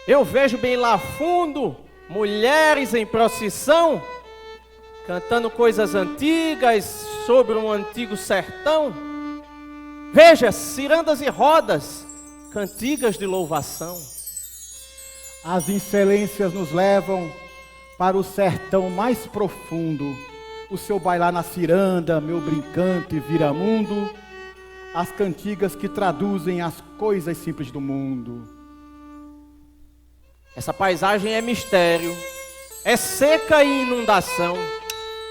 Eu vejo bem lá fundo mulheres em procissão, cantando coisas antigas sobre um antigo sertão. Veja, cirandas e rodas, cantigas de louvação. As excelências nos levam para o sertão mais profundo. O seu bailar na ciranda, meu brincante viramundo. As cantigas que traduzem as coisas simples do mundo. Essa paisagem é mistério, é seca e inundação,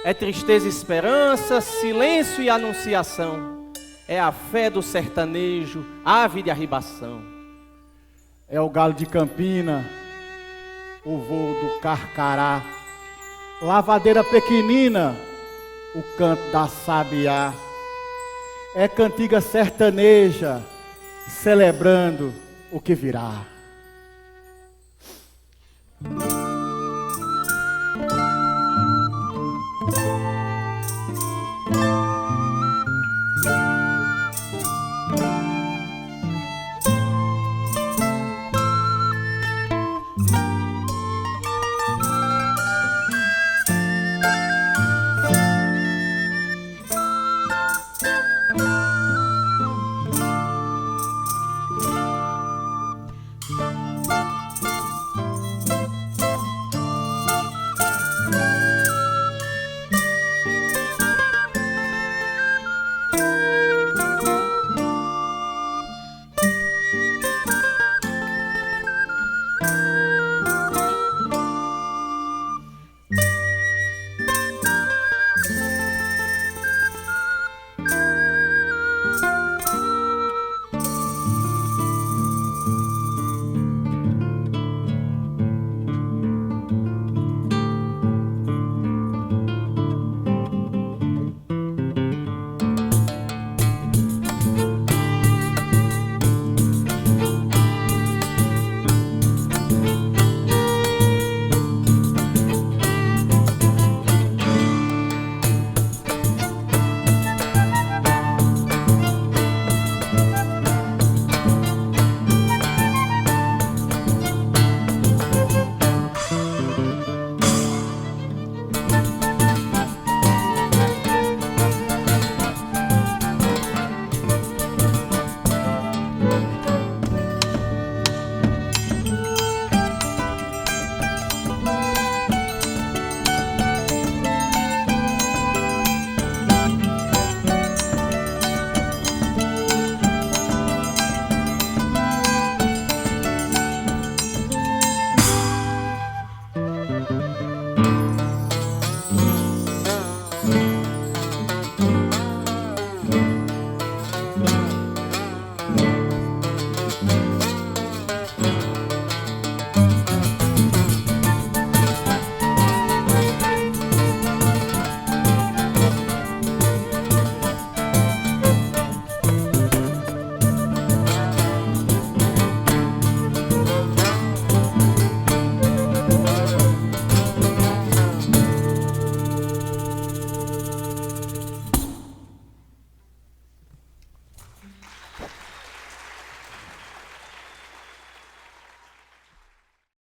é tristeza e esperança, silêncio e anunciação. É a fé do sertanejo, ave de arribação. É o galo de Campina, o voo do carcará, lavadeira pequenina, o canto da sabiá. É cantiga sertaneja, celebrando o que virá.